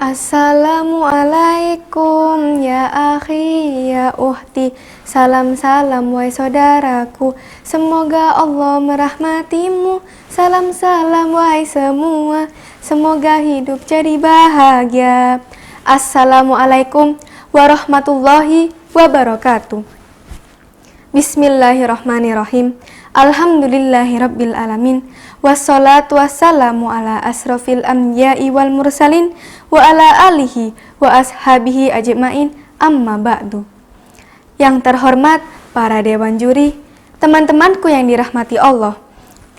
Assalamualaikum ya akhi ya uhti. Salam-salam wahai saudaraku, semoga Allah merahmatimu. Salam-salam wahai semua, semoga hidup jadi bahagia. Assalamualaikum warahmatullahi wabarakatuh. Bismillahirrahmanirrahim. Alhamdulillahirabbil alamin. Wassalatu wassalamu ala asrofil anbiya'i wal mursalin wa ala alihi wa ashabihi ajma'in, amma ba'du. Yang terhormat para dewan juri, teman-temanku yang dirahmati Allah,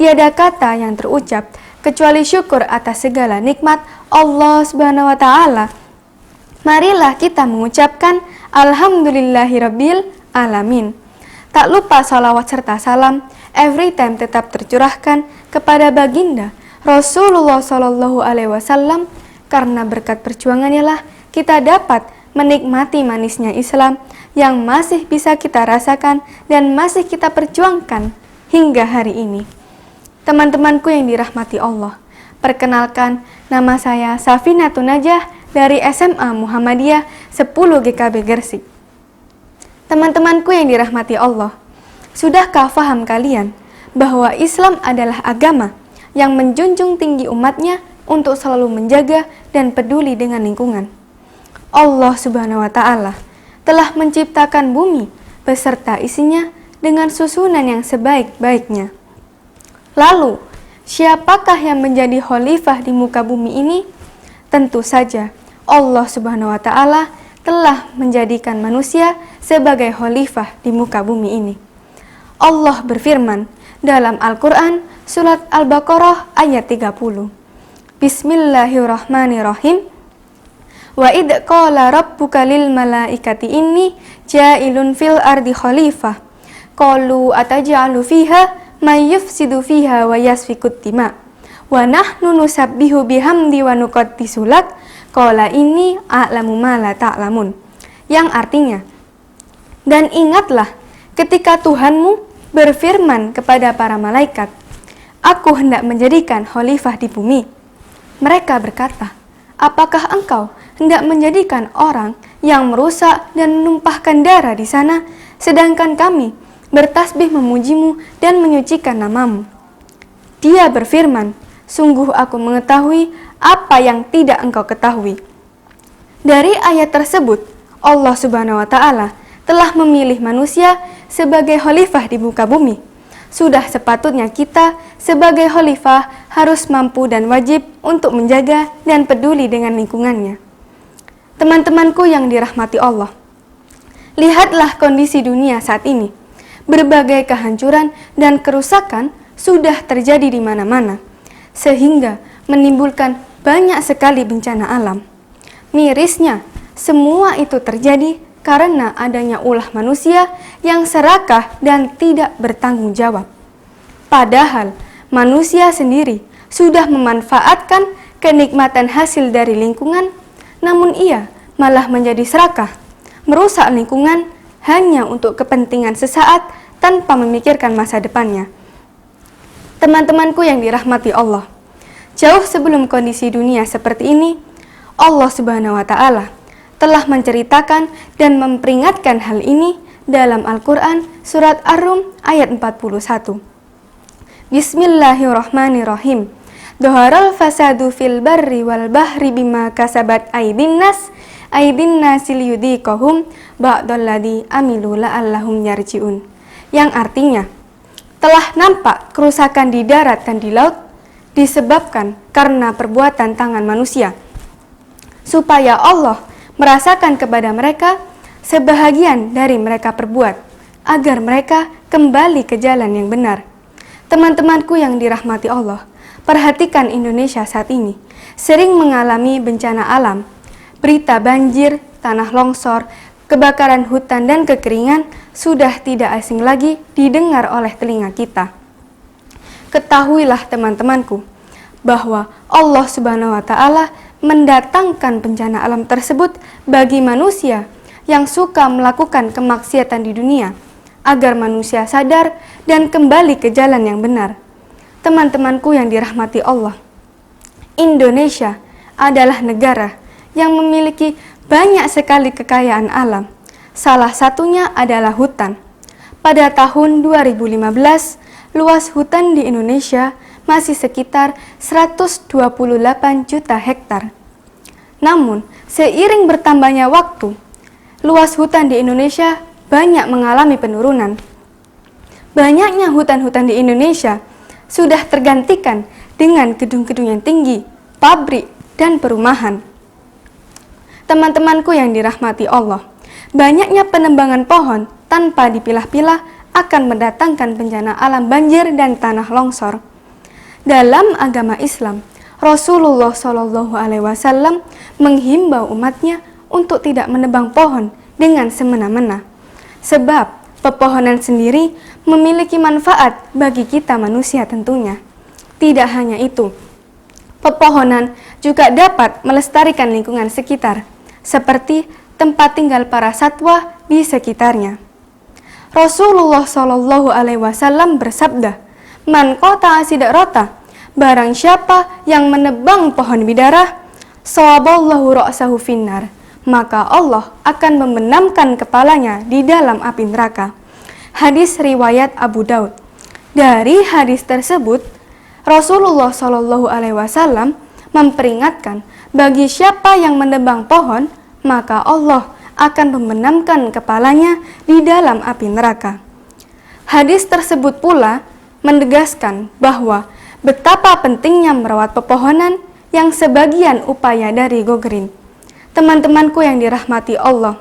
tiada kata yang terucap kecuali syukur atas segala nikmat Allah Subhanahu wa taala. Marilah kita mengucapkan alhamdulillahirabbil alamin. Tak lupa salawat serta salam every time tetap tercurahkan kepada baginda Rasulullah Shallallahu Alaihi Wasallam, karena berkat perjuangannya lah kita dapat menikmati manisnya Islam yang masih bisa kita rasakan dan masih kita perjuangkan hingga hari ini. Teman-temanku yang dirahmati Allah, perkenalkan, nama saya Safinatun Najah dari SMA Muhammadiyah 10 GKB Gersik. Teman-temanku yang dirahmati Allah, sudahkah faham kalian bahwa Islam adalah agama yang menjunjung tinggi umatnya untuk selalu menjaga dan peduli dengan lingkungan? Allah Subhanahu wa taala telah menciptakan bumi beserta isinya dengan susunan yang sebaik-baiknya. Lalu, siapakah yang menjadi khalifah di muka bumi ini? Tentu saja Allah Subhanahu wa taala telah menjadikan manusia sebagai khalifah di muka bumi ini. Allah berfirman dalam Al-Quran surat Al-Baqarah ayat 30. Bismillahirrahmanirrahim. Wa idh qala rabbuka lil malaikati inni ja'ilun fil ardi khalifah. Qalu ataj'alu fiha may yufsidu fiha wa yasfikut dima. Wa nahnu nusabbihu bihamdi wa nuqaddisu lak. Qala inni a'lamu ma la ta'lamun. Yang artinya, dan ingatlah ketika Tuhanmu berfirman kepada para malaikat, aku hendak menjadikan khalifah di bumi. Mereka berkata, apakah engkau hendak menjadikan orang yang merusak dan menumpahkan darah di sana, sedangkan kami bertasbih memujimu dan menyucikan namamu? Dia berfirman, sungguh aku mengetahui apa yang tidak engkau ketahui. Dari ayat tersebut, Allah Subhanahu wa taala telah memilih manusia sebagai khalifah di muka bumi. Sudah sepatutnya kita sebagai khalifah harus mampu dan wajib untuk menjaga dan peduli dengan lingkungannya. Teman-temanku yang dirahmati Allah, lihatlah kondisi dunia saat ini. Berbagai kehancuran dan kerusakan sudah terjadi di mana-mana, sehingga menimbulkan banyak sekali bencana alam. Mirisnya, semua itu terjadi karena adanya ulah manusia yang serakah dan tidak bertanggung jawab. Padahal manusia sendiri sudah memanfaatkan kenikmatan hasil dari lingkungan, namun ia malah menjadi serakah, merusak lingkungan hanya untuk kepentingan sesaat tanpa memikirkan masa depannya. Teman-temanku yang dirahmati Allah, jauh sebelum kondisi dunia seperti ini, Allah Subhanahu wa taala telah menceritakan dan memperingatkan hal ini dalam Al-Quran surat Ar-Rum ayat 41. Bismillahirrahmanirrahim. Dhaharal fasadu fil barri wal bahri bima kasabat aydin nasil yudhiqahum ba'dalladzi amilu la'allahum yarji'un. Yang artinya, telah nampak kerusakan di darat dan di laut disebabkan karena perbuatan tangan manusia, supaya Allah merasakan kepada mereka sebahagian dari mereka perbuat, agar mereka kembali ke jalan yang benar. Teman-temanku yang dirahmati Allah, perhatikan Indonesia saat ini sering mengalami bencana alam. Berita banjir, tanah longsor, kebakaran hutan dan kekeringan sudah tidak asing lagi didengar oleh telinga kita. Ketahuilah teman-temanku, bahwa Allah Subhanahu wa taala mendatangkan bencana alam tersebut bagi manusia yang suka melakukan kemaksiatan di dunia, agar manusia sadar dan kembali ke jalan yang benar. Teman-temanku yang dirahmati Allah, Indonesia adalah negara yang memiliki banyak sekali kekayaan alam. Salah satunya adalah hutan. Pada tahun 2015, luas hutan di Indonesia masih sekitar 128 juta hektar. Namun, seiring bertambahnya waktu, luas hutan di Indonesia banyak mengalami penurunan. Banyaknya hutan-hutan di Indonesia sudah tergantikan dengan gedung-gedung yang tinggi, pabrik, dan perumahan. Teman-temanku yang dirahmati Allah, banyaknya penebangan pohon tanpa dipilah-pilah akan mendatangkan bencana alam banjir dan tanah longsor. Dalam agama Islam, Rasulullah SAW menghimbau umatnya untuk tidak menebang pohon dengan semena-mena. Sebab pepohonan sendiri memiliki manfaat bagi kita manusia tentunya. Tidak hanya itu, pepohonan juga dapat melestarikan lingkungan sekitar, seperti tempat tinggal para satwa di sekitarnya. Rasulullah SAW bersabda, "Man qata'a sidrata," barang siapa yang menebang pohon bidara, sawaballahu ra'sahu finnar, maka Allah akan membenamkan kepalanya di dalam api neraka. Hadis riwayat Abu Daud. Dari hadis tersebut, Rasulullah SAW memperingatkan bagi siapa yang menebang pohon, maka Allah akan membenamkan kepalanya di dalam api neraka. Hadis tersebut pula menegaskan bahwa betapa pentingnya merawat pepohonan yang sebagian upaya dari Go Green. Teman-temanku yang dirahmati Allah,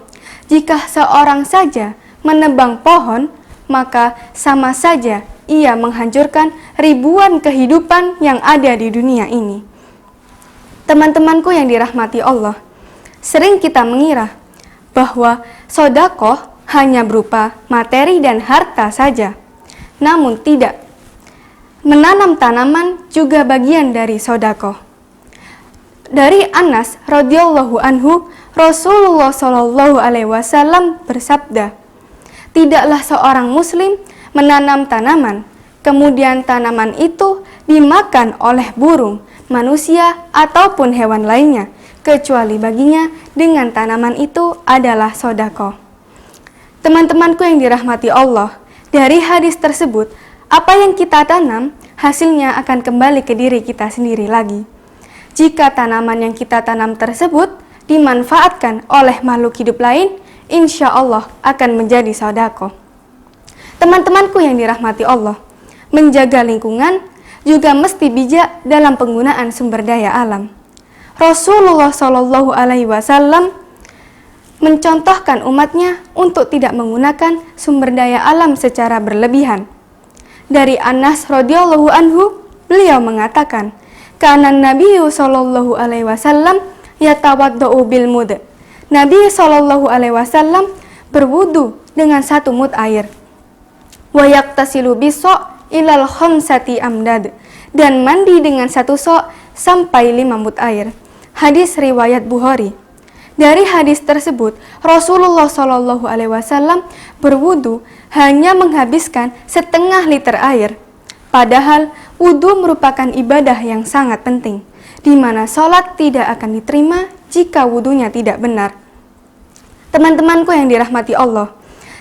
jika seorang saja menebang pohon, maka sama saja ia menghancurkan ribuan kehidupan yang ada di dunia ini. Teman-temanku yang dirahmati Allah, sering kita mengira bahwa sedekah hanya berupa materi dan harta saja. Namun tidak. Menanam tanaman juga bagian dari sedekah. Dari Anas radhiyallahu anhu, Rasulullah SAW bersabda, "Tidaklah seorang muslim menanam tanaman, kemudian tanaman itu dimakan oleh burung, manusia, ataupun hewan lainnya, kecuali baginya dengan tanaman itu adalah sedekah." Teman-temanku yang dirahmati Allah, dari hadis tersebut, apa yang kita tanam, hasilnya akan kembali ke diri kita sendiri lagi. Jika tanaman yang kita tanam tersebut dimanfaatkan oleh makhluk hidup lain, insya Allah akan menjadi sedekah. Teman-temanku yang dirahmati Allah, menjaga lingkungan juga mesti bijak dalam penggunaan sumber daya alam. Rasulullah SAW mencontohkan umatnya untuk tidak menggunakan sumber daya alam secara berlebihan. Dari Anas radhiyallahu anhu, beliau mengatakan, "Kana Nabiyyu sallallahu alaihi wasallam yatawaddau bil mud." Nabi sallallahu alaihi wasallam berwudu dengan 1 mud air. Wa yaktasilu bis-sa' ilal khamsati amdad, dan mandi dengan 1 sa' sampai 5 mud air. Hadis riwayat Bukhari. Dari hadis tersebut, Rasulullah SAW berwudu hanya menghabiskan 1/2 liter air. Padahal wudu merupakan ibadah yang sangat penting, di mana sholat tidak akan diterima jika wudunya tidak benar. Teman-temanku yang dirahmati Allah,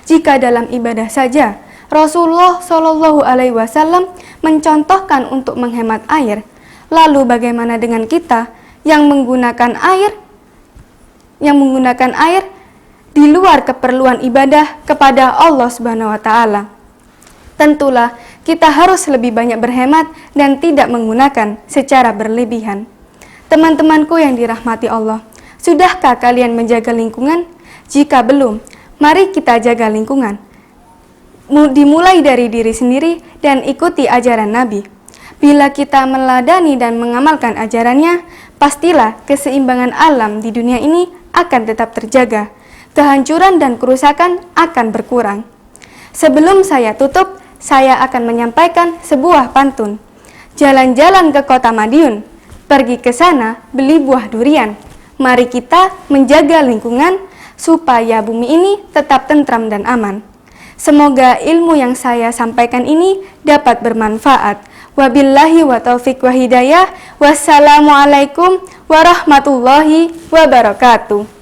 jika dalam ibadah saja Rasulullah SAW mencontohkan untuk menghemat air, lalu bagaimana dengan kita yang menggunakan air di luar keperluan ibadah kepada Allah Subhanahu wa taala? Tentulah kita harus lebih banyak berhemat dan tidak menggunakan secara berlebihan. Teman-temanku yang dirahmati Allah, sudahkah kalian menjaga lingkungan? Jika belum, mari kita jaga lingkungan. Dimulai dari diri sendiri dan ikuti ajaran Nabi. Bila kita meladani dan mengamalkan ajarannya, pastilah keseimbangan alam di dunia ini akan tetap terjaga. Kehancuran dan kerusakan akan berkurang. Sebelum saya tutup, saya akan menyampaikan sebuah pantun. Jalan-jalan ke kota Madiun, pergi ke sana beli buah durian. Mari kita menjaga lingkungan supaya bumi ini tetap tentram dan aman. Semoga ilmu yang saya sampaikan ini dapat bermanfaat. Wabillahi wa taufiq wa hidayah. Wassalamualaikum warahmatullahi wabarakatuh.